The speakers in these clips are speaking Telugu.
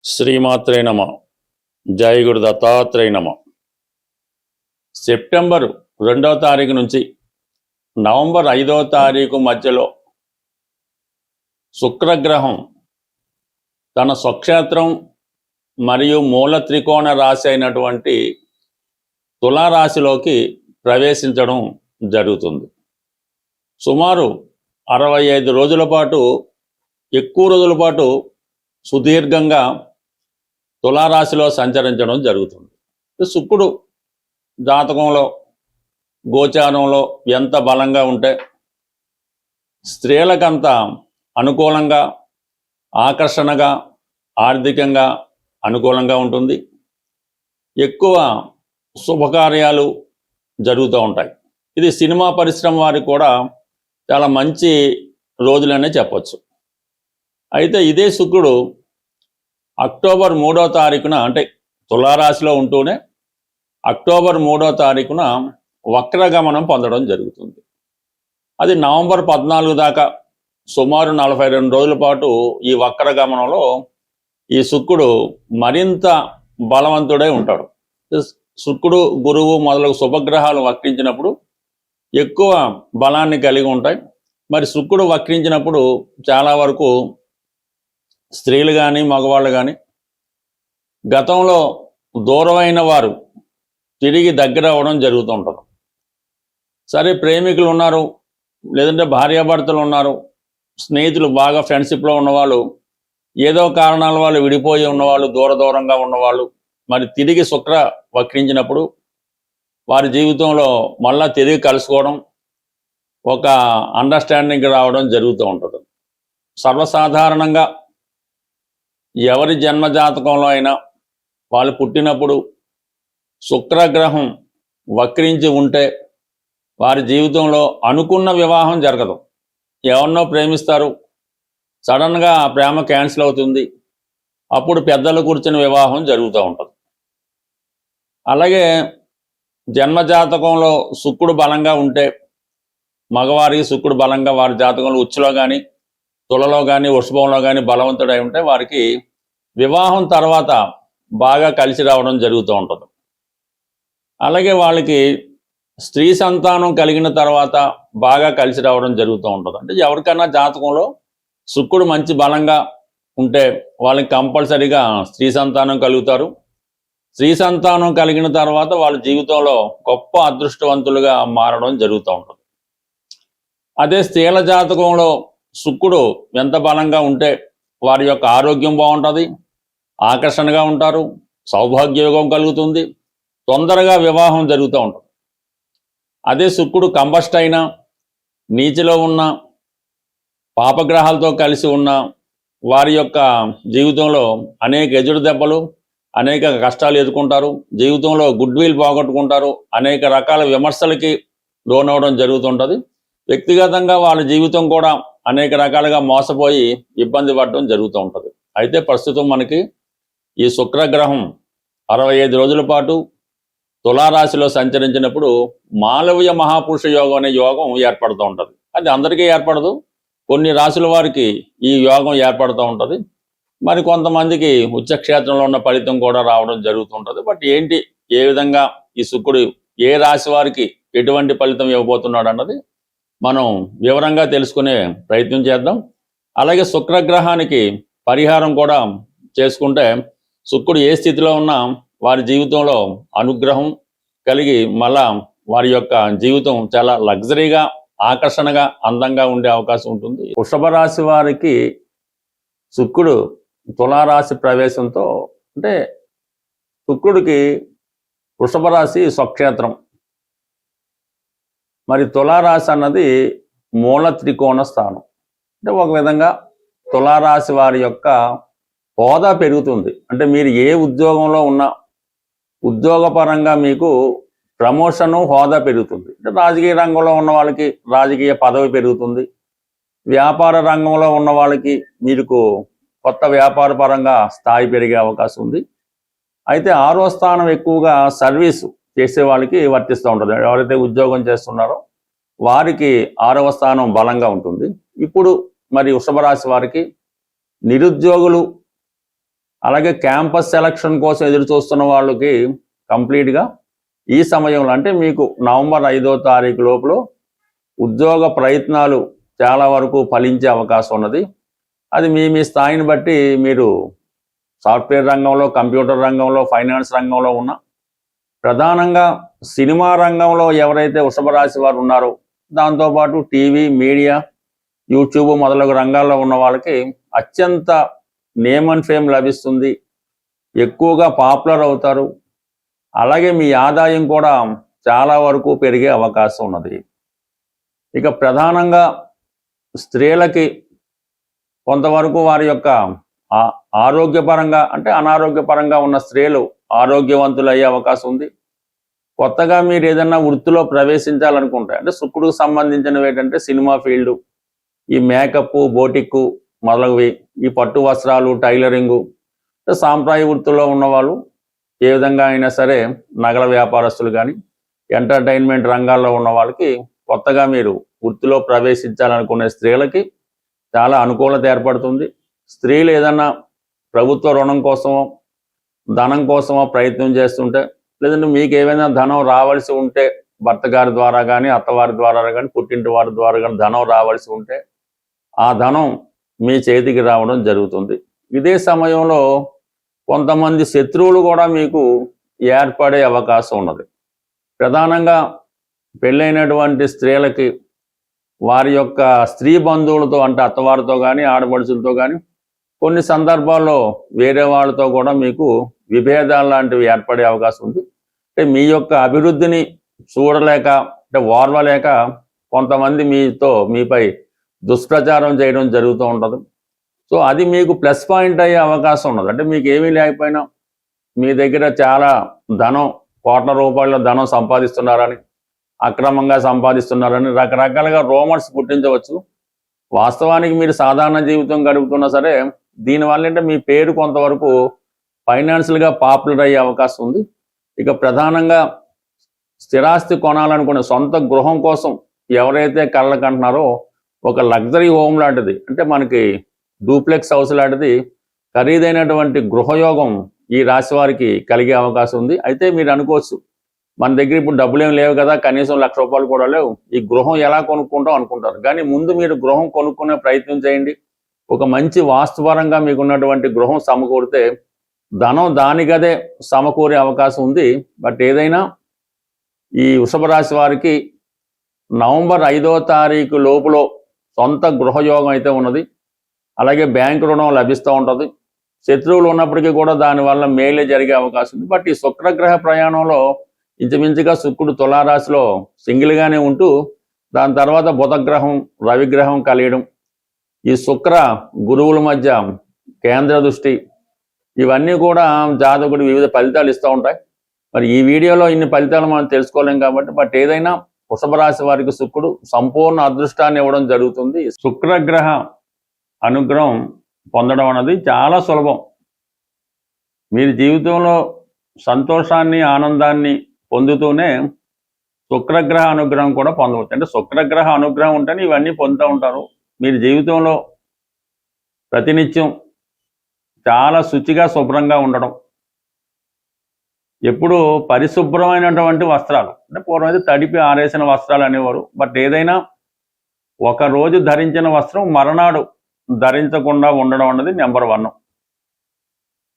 శ్రీమాత్రే నమ. జై గురు దత్తాత్రేయ నమ. సెప్టెంబర్ 2వ తారీఖు నుంచి నవంబర్ 5వ తారీఖు మధ్యలో శుక్రగ్రహం తన స్వక్షేత్రం మరియు మూల త్రికోణ రాశి అయినటువంటి తులారాశిలోకి ప్రవేశించడం జరుగుతుంది. సుమారు 65 రోజుల పాటు, ఎక్కువ రోజుల పాటు సుదీర్ఘంగా తులారాశిలో సంచరించడం జరుగుతుంది. శుక్రుడు జాతకంలో గోచారంలో ఎంత బలంగా ఉంటే స్త్రీలకంత అనుకూలంగా, ఆకర్షణగా, ఆర్థికంగా అనుకూలంగా ఉంటుంది. ఎక్కువ శుభకార్యాలు జరుగుతూ ఉంటాయి. ఇది సినిమా పరిశ్రమ వారికి కూడా చాలా మంచి రోజులనే చెప్పచ్చు. అయితే ఇదే శుక్రుడు అక్టోబర్ 3వ తారీఖున, అంటే తులారాశిలో ఉంటూనే అక్టోబర్ 3వ తారీఖున వక్రగమనం పొందడం జరుగుతుంది. అది నవంబర్ 14 దాకా సుమారు 42 రోజుల పాటు ఈ వక్రగమనంలో ఈ శుక్రుడు మరింత బలవంతుడై ఉంటాడు. శుక్రుడు, గురువు మొదలగు శుభగ్రహాలు వక్రించినప్పుడు ఎక్కువ బలాన్ని కలిగి ఉంటాయి. మరి శుక్రుడు వక్రించినప్పుడు చాలా వరకు స్త్రీలు కానీ మగవాళ్ళు కానీ గతంలో దూరమైన వారు తిరిగి దగ్గర అవ్వడం జరుగుతూ ఉంటుంది. సరే, ప్రేమికులు ఉన్నారు, లేదంటే భార్యాభర్తలు ఉన్నారు, స్నేహితులు బాగా ఫ్రెండ్షిప్లో ఉన్నవాళ్ళు, ఏదో కారణాల వాళ్ళు విడిపోయి ఉన్నవాళ్ళు, దూరంగా ఉన్నవాళ్ళు మరి తిరిగి శుక్ర వక్రించినప్పుడు వారి జీవితంలో మళ్ళా తిరిగి కలుసుకోవడం, ఒక అండర్స్టాండింగ్ రావడం జరుగుతూ ఉంటుంది. సర్వసాధారణంగా ఎవరి జన్మజాతకంలో అయినా వాళ్ళు పుట్టినప్పుడు శుక్రగ్రహం వక్రించి ఉంటే వారి జీవితంలో అనుకున్న వివాహం జరగదు. ఎవరినో ప్రేమిస్తారు, సడన్గా ఆ ప్రేమ క్యాన్సిల్ అవుతుంది, అప్పుడు పెద్దలు కూర్చుని వివాహం జరుగుతూ ఉంటుంది. అలాగే జన్మజాతకంలో శుక్రుడు బలంగా ఉంటే, మగవారికి శుక్రుడు బలంగా వారి జాతకంలో ఉచ్చులో కానీ, తులలో కానీ, వృషభంలో కానీ బలవంతుడై ఉంటే వారికి వివాహం తర్వాత బాగా కలిసి రావడం జరుగుతూ ఉంటుంది. అలాగే వాళ్ళకి స్త్రీ సంతానం కలిగిన తర్వాత బాగా కలిసి రావడం జరుగుతూ ఉంటుంది. అంటే ఎవరికైనా జాతకంలో శుక్రుడు మంచి బలంగా ఉంటే వాళ్ళకి కంపల్సరీగా స్త్రీ సంతానం కలుగుతారు. స్త్రీ సంతానం కలిగిన తర్వాత వాళ్ళ జీవితంలో గొప్ప అదృష్టవంతులుగా మారడం జరుగుతూ ఉంటుంది. అదే స్త్రీల జాతకంలో శుక్రుడు ఎంత బలంగా ఉంటే వారి యొక్క ఆరోగ్యం బాగుంటుంది, ఆకర్షణగా ఉంటారు, సౌభాగ్యయోగం కలుగుతుంది, తొందరగా వివాహం జరుగుతూ ఉంటుంది. అదే శుక్రుడు కంబస్ట్ అయినా, నీచలో ఉన్న, పాపగ్రహాలతో కలిసి ఉన్న వారి యొక్క జీవితంలో అనేక ఎదురు దెబ్బలు, అనేక కష్టాలు ఎదుర్కొంటారు, జీవితంలో గుడ్ విల్ పోగొట్టుకుంటారు, అనేక రకాల విమర్శలకి లోనవడం జరుగుతుంటుంది. వ్యక్తిగతంగా వాళ్ళ జీవితం కూడా అనేక రకాలుగా మోసపోయి ఇబ్బంది పడడం జరుగుతూ ఉంటుంది. అయితే ప్రస్తుతం మనకి ఈ శుక్రగ్రహం 65 రోజుల పాటు తులారాశిలో సంచరించినప్పుడు మాలవ్య మహాపురుష యోగం అనే యోగం ఏర్పడుతూ ఉంటుంది. అది అందరికీ ఏర్పడదు, కొన్ని రాశుల వారికి ఈ యోగం ఏర్పడుతూ ఉంటుంది. మరి కొంతమందికి ఉచ్చక్షేత్రంలో ఉన్న ఫలితం కూడా రావడం జరుగుతుంటుంది. బట్ ఏంటి, ఏ విధంగా ఈ శుక్రుడు ఏ రాశి వారికి ఎటువంటి ఫలితం ఇవ్వబోతున్నాడు అన్నది మనం వివరంగా తెలుసుకునే ప్రయత్నం చేద్దాం. అలాగే శుక్రగ్రహానికి పరిహారం కూడా చేసుకుంటే శుక్రుడు ఏ స్థితిలో ఉన్నా వారి జీవితంలో అనుగ్రహం కలిగి మళ్ళా వారి యొక్క జీవితం చాలా లగ్జరీగా, ఆకర్షణగా, అందంగా ఉండే అవకాశం ఉంటుంది. వృషభ రాశి వారికి శుక్రుడు తులారాశి ప్రవేశంతో, అంటే శుక్రుడికి వృషభ రాశి స్వక్షేత్రం, మరి తులారాశి అన్నది మూల త్రికోణ స్థానం. అంటే ఒక విధంగా తులారాశి వారి యొక్క హోదా పెరుగుతుంది. అంటే మీరు ఏ ఉద్యోగంలో ఉన్నా ఉద్యోగపరంగా మీకు ప్రమోషను, హోదా పెరుగుతుంది. అంటే రాజకీయ రంగంలో ఉన్న వాళ్ళకి రాజకీయ పదవి పెరుగుతుంది. వ్యాపార రంగంలో ఉన్న వాళ్ళకి మీకు కొత్త వ్యాపార పరంగా స్థాయి పెరిగే అవకాశం ఉంది. అయితే 6వ స్థానం ఎక్కువగా సర్వీసు చేసే వాళ్ళకి వర్తిస్తూ ఉంటుంది. ఎవరైతే ఉద్యోగం చేస్తున్నారో వారికి 6వ స్థానం బలంగా ఉంటుంది. ఇప్పుడు మరి వృషభ రాశి వారికి నిరుద్యోగులు అలాగే క్యాంపస్ సెలక్షన్ కోసం ఎదురు చూస్తున్న వాళ్ళకి కంప్లీట్గా ఈ సమయంలో అంటే మీకు నవంబర్ 5వ తారీఖు లోపల ఉద్యోగ ప్రయత్నాలు చాలా వరకు ఫలించే అవకాశం ఉన్నది. అది మీ స్థాయిని బట్టి మీరు సాఫ్ట్వేర్ రంగంలో, కంప్యూటర్ రంగంలో, ఫైనాన్స్ రంగంలో ఉన్న ప్రధానంగా సినిమా రంగంలో ఎవరైతే వృషభ రాశి వారు ఉన్నారో, దాంతోపాటు టీవీ, మీడియా, యూట్యూబ్ మొదలగు రంగాల్లో ఉన్న వాళ్ళకి అత్యంత నేమ్ అండ్ ఫేమ్ లభిస్తుంది, ఎక్కువగా పాపులర్ అవుతారు. అలాగే మీ ఆదాయం కూడా చాలా వరకు పెరిగే అవకాశం ఉన్నది. ఇక ప్రధానంగా స్త్రీలకి కొంతవరకు వారి యొక్క ఆరోగ్యపరంగా అంటే అనారోగ్యపరంగా ఉన్న స్త్రీలు ఆరోగ్యవంతులు అయ్యే అవకాశం ఉంది. కొత్తగా మీరు ఏదైనా వృత్తిలో ప్రవేశించాలనుకుంటే అంటే శుక్రుడికి సంబంధించినవి ఏంటంటే సినిమా ఫీల్డు, ఈ మేకప్, బోటిక్కు మొదలగువి, ఈ పట్టు వస్త్రాలు, టైలరింగు, సాంప్రదాయ వృత్తుల్లో ఉన్నవాళ్ళు ఏ విధంగా అయినా సరే నగల వ్యాపారస్తులు కానీ ఎంటర్టైన్మెంట్ రంగాల్లో ఉన్న వాళ్ళకి కొత్తగా మీరు వృత్తిలో ప్రవేశించాలనుకునే స్త్రీలకి చాలా అనుకూలత ఏర్పడుతుంది. స్త్రీలు ఏదన్నా ప్రభుత్వ రుణం కోసమో ధనం కోసమో ప్రయత్నం చేస్తుంటే, లేదంటే మీకు ఏమైనా ధనం రావాల్సి ఉంటే భర్త గారి ద్వారా కానీ, అత్తవారి ద్వారా కానీ, పుట్టింటి వారి ద్వారా కానీ ధనం రావాల్సి ఉంటే ఆ ధనం మీ చేతికి రావడం జరుగుతుంది. ఇదే సమయంలో కొంతమంది శత్రువులు కూడా మీకు ఏర్పడే అవకాశం ఉన్నది. ప్రధానంగా పెళ్ళైనటువంటి స్త్రీలకి వారి యొక్క స్త్రీ బంధువులతో అంటే అత్తవారితో కానీ, ఆడపడుచులతో కానీ, కొన్ని సందర్భాల్లో వేరే వాళ్ళతో కూడా మీకు విభేదాలు లాంటివి ఏర్పడే అవకాశం ఉంది. అంటే మీ యొక్క అభివృద్ధిని చూడలేక అంటే ఓర్వలేక కొంతమంది మీపై దుష్ప్రచారం చేయడం జరుగుతూ ఉంటుంది. సో అది మీకు ప్లస్ పాయింట్ అయ్యే అవకాశం ఉన్నది. అంటే మీకు ఏమీ లేకపోయినా మీ దగ్గర చాలా ధనం, కోట్ల రూపాయల ధనం సంపాదిస్తున్నారని, అక్రమంగా సంపాదిస్తున్నారని రకరకాలుగా రూమర్స్ పుట్టించవచ్చు. వాస్తవానికి మీరు సాధారణ జీవితం గడుపుతున్నా సరే దీనివల్ల అంటే మీ పేరు కొంతవరకు ఫైనాన్షియల్గా పాపులర్ అయ్యే అవకాశం ఉంది. ఇక ప్రధానంగా స్థిరాస్తి కొనాలనుకునే సొంత గృహం కోసం ఎవరైతే కళ్ళకంటున్నారో ఒక లగ్జరీ హోమ్ లాంటిది అంటే మనకి డూప్లెక్స్ హౌస్ లాంటిది ఖరీదైనటువంటి గృహయోగం ఈ రాశి వారికి కలిగే అవకాశం ఉంది. అయితే మీరు అనుకోవచ్చు మన దగ్గర ఇప్పుడు డబ్బులు ఏమి లేవు కదా, కనీసం ₹1,00,000 కూడా లేవు, ఈ గృహం ఎలా కొనుక్కుంటాం అనుకుంటారు. కానీ ముందు మీరు గృహం కొనుక్కునే ప్రయత్నం చేయండి. ఒక మంచి వాస్తుపరంగా మీకున్నటువంటి గృహం సమకూరితే ధనం దానికదే సమకూరే అవకాశం ఉంది. బట్ ఏదైనా ఈ వృషభ రాశి వారికి నవంబర్ 5వ తారీఖు లోపల సొంత గృహయోగం అయితే ఉన్నది. అలాగే బ్యాంకు రుణం లభిస్తూ ఉంటుంది. శత్రువులు ఉన్నప్పటికీ కూడా దానివల్ల మేలే జరిగే అవకాశం ఉంది. బట్ ఈ శుక్రగ్రహ ప్రయాణంలో ఇంచుమించుగా శుక్రుడు తులారాశిలో సింగిల్గానే ఉంటూ దాని తర్వాత బుధగ్రహం, రవిగ్రహం కలియడం, ఈ శుక్ర గురువుల మధ్య కేంద్ర దృష్టి, ఇవన్నీ కూడా జాతకుడు వివిధ ఫలితాలు ఇస్తూ ఉంటాయి. మరి ఈ వీడియోలో ఇన్ని ఫలితాలు మనం తెలుసుకోలేం కాబట్టి బట్ ఏదైనా వృషభ రాశి వారికి శుక్రుడు సంపూర్ణ అదృష్టాన్ని ఇవ్వడం జరుగుతుంది. శుక్రగ్రహ అనుగ్రహం పొందడం అనేది చాలా సులభం. మీరు జీవితంలో సంతోషాన్ని, ఆనందాన్ని పొందుతూనే శుక్రగ్రహ అనుగ్రహం కూడా పొందవచ్చు. అంటే శుక్రగ్రహ అనుగ్రహం ఉంటేనే ఇవన్నీ పొందుతూ ఉంటారు. మీరు జీవితంలో ప్రతినిత్యం చాలా శుచిగా, శుభ్రంగా ఉండడం, ఎప్పుడు పరిశుభ్రమైనటువంటి వస్త్రాలు అంటే పూర్వం అయితే తడిపి ఆరేసిన వస్త్రాలు అనేవారు. బట్ ఏదైనా ఒక రోజు ధరించిన వస్త్రం మరునాడు ధరించకుండా ఉండడం అన్నది నెంబర్ 1.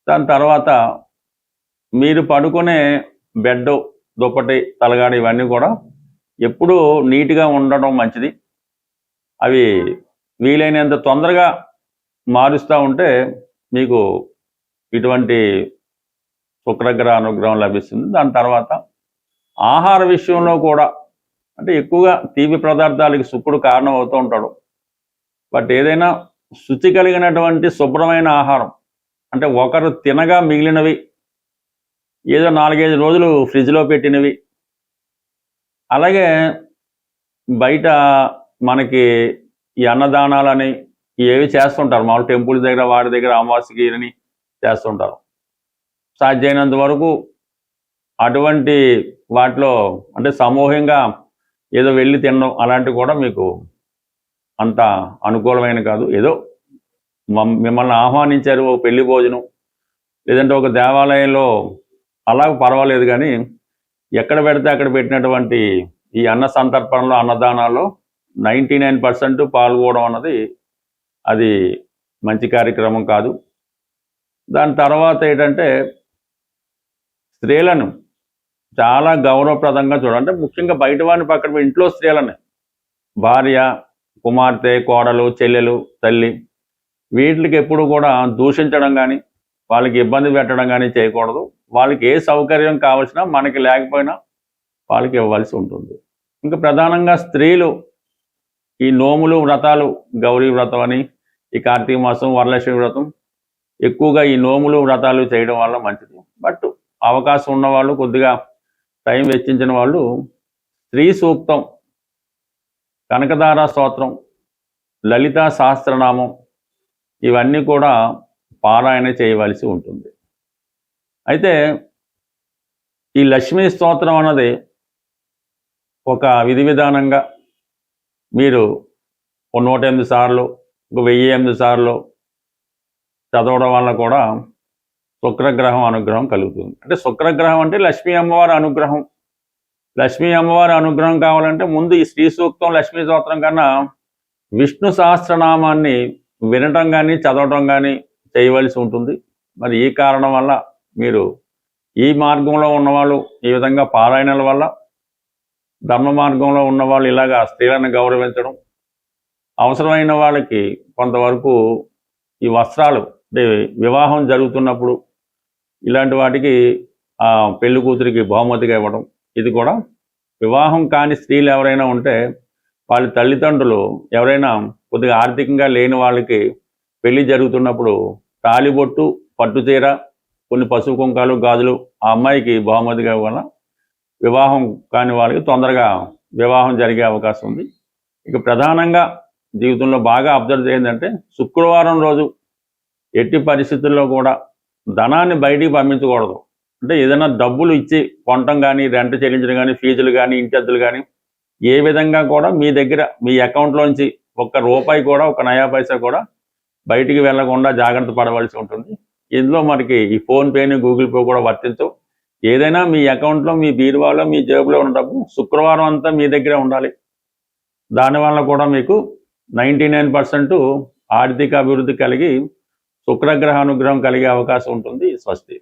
దాని తర్వాత మీరు పడుకునే బెడ్, దుప్పటి, తలగాడు ఇవన్నీ కూడా ఎప్పుడూ నీట్గా ఉండడం మంచిది. అవి వీలైనంత తొందరగా మారుస్తూ ఉంటే మీకు ఇటువంటి శుక్రగ్రహ అనుగ్రహం లభిస్తుంది. దాని తర్వాత ఆహార విషయంలో కూడా అంటే ఎక్కువగా తీపి పదార్థాలకి శుక్రుడు కారణం అవుతూ ఉంటాడు. బట్ ఏదైనా శుచి కలిగినటువంటి శుభ్రమైన ఆహారం అంటే ఒకరు తినగా మిగిలినవి, ఏదో 4-5 రోజులు ఫ్రిడ్జ్లో పెట్టినవి, అలాగే బయట మనకి ఈ అన్నదానాలని ఏవి చేస్తుంటారు మామూలు టెంపుల్స్ దగ్గర, వాడి దగ్గర అమావాస్యకి అని చేస్తుంటారు. సాధ్యమైనంత వరకు అటువంటి వాటిలో అంటే సమూహంగా ఏదో వెళ్ళి తినడం అలాంటివి కూడా మీకు అంత అనుకూలమైన కాదు. ఏదో మిమ్మల్ని ఆహ్వానించారు ఓ పెళ్లి భోజనం, లేదంటే ఒక దేవాలయంలో అలా పర్వాలేదు, కానీ ఎక్కడ పెడితే అక్కడ పెట్టినటువంటి ఈ అన్న సంతర్పణలో అన్నదానాల్లో 99% పాల్గొనడం అన్నది అది మంచి కార్యక్రమం కాదు. దాని తర్వాత ఏంటంటే స్త్రీలను చాలా గౌరవప్రదంగా చూడాలంటే ముఖ్యంగా బయట వాడిని పక్కన పెట్టి ఇంట్లో స్త్రీలని, భార్య, కుమార్తె, కోడలు, చెల్లెలు, తల్లి, వీటికి ఎప్పుడు కూడా దూషించడం కానీ వాళ్ళకి ఇబ్బంది పెట్టడం కానీ చేయకూడదు. వాళ్ళకి ఏ సౌకర్యం కావాల్సినా మనకి లేకపోయినా వాళ్ళకి ఇవ్వాల్సి ఉంటుంది. ఇంకా ప్రధానంగా స్త్రీలు ఈ నోములు, వ్రతాలు, గౌరీ వ్రతం అని, ఈ కార్తీక మాసం, వరలక్ష్మి వ్రతం, ఎక్కువగా ఈ నోములు, వ్రతాలు చేయడం వల్ల మంచిది. బట్ అవకాశం ఉన్నవాళ్ళు, కొద్దిగా టైం వెచ్చించిన వాళ్ళు స్త్రీ సూక్తం, కనకదార స్తోత్రం, లలితా సహస్రనామం ఇవన్నీ కూడా పారాయణ చేయవలసి ఉంటుంది. అయితే ఈ లక్ష్మీ స్తోత్రం అన్నది ఒక విధి విధానంగా మీరు 108 సార్లు, 1008 సార్లు చదవడం వల్ల కూడా శుక్రగ్రహం అనుగ్రహం కలుగుతుంది. అంటే శుక్రగ్రహం అంటే లక్ష్మీ అమ్మవారి అనుగ్రహం. లక్ష్మీ అమ్మవారి అనుగ్రహం కావాలంటే ముందు ఈ శ్రీ సూక్తం, లక్ష్మీ స్తోత్రం కన్నా విష్ణు సహస్రనామాన్ని వినటం కానీ చదవటం కానీ చేయవలసి ఉంటుంది. మరి ఈ కారణం వల్ల మీరు ఈ మార్గంలో ఉన్నవాళ్ళు ఈ విధంగా పారాయణల వల్ల, ధర్మ మార్గంలో ఉన్నవాళ్ళు ఇలాగా స్త్రీలను గౌరవించడం, అవసరమైన వాళ్ళకి కొంతవరకు ఈ వస్త్రాలు అంటే వివాహం జరుగుతున్నప్పుడు ఇలాంటి వాటికి పెళ్లి కూతురికి బహుమతిగా ఇవ్వడం, ఇది కూడా వివాహం కాని స్త్రీలు ఎవరైనా ఉంటే వాళ్ళ తల్లిదండ్రులు ఎవరైనా కొద్దిగా ఆర్థికంగా లేని వాళ్ళకి పెళ్లి జరుగుతున్నప్పుడు తాళిబొట్టు, పట్టుచీర, కొన్ని పసుపు కుంకాలు, గాజులు ఆ అమ్మాయికి బహుమతిగా వల్ల వివాహం కాని వాళ్ళకి తొందరగా వివాహం జరిగే అవకాశం ఉంది. ఇక ప్రధానంగా జీవితంలో బాగా అబ్జర్వ్ చేయండి, శుక్రవారం రోజు ఎట్టి పరిస్థితుల్లో కూడా ధనాన్ని బయటికి పంపించకూడదు. అంటే ఏదైనా డబ్బులు ఇచ్చి కొనటం కానీ, రెంట్ చెల్లించడం కానీ, ఫీజులు కానీ, ఇంటి అద్దెలు కానీ ఏ విధంగా కూడా మీ దగ్గర మీ అకౌంట్లోంచి ₹1 కూడా, ఒక నయా పైసా కూడా బయటికి వెళ్లకుండా జాగ్రత్త పడవలసి ఉంటుంది. ఇందులో మనకి ఈ ఫోన్పేని, గూగుల్ పే కూడా వర్తించవు. ఏదైనా మీ అకౌంట్లో, మీ బీరువాలో, మీ జేబులో ఉన్న డబ్బు శుక్రవారం అంతా మీ దగ్గరే ఉండాలి. దానివల్ల కూడా మీకు 99% ఆర్థిక అభివృద్ధి కలిగి శుక్రగ్రహ అనుగ్రహం కలిగే అవకాశం ఉంటుంది. స్వస్తి.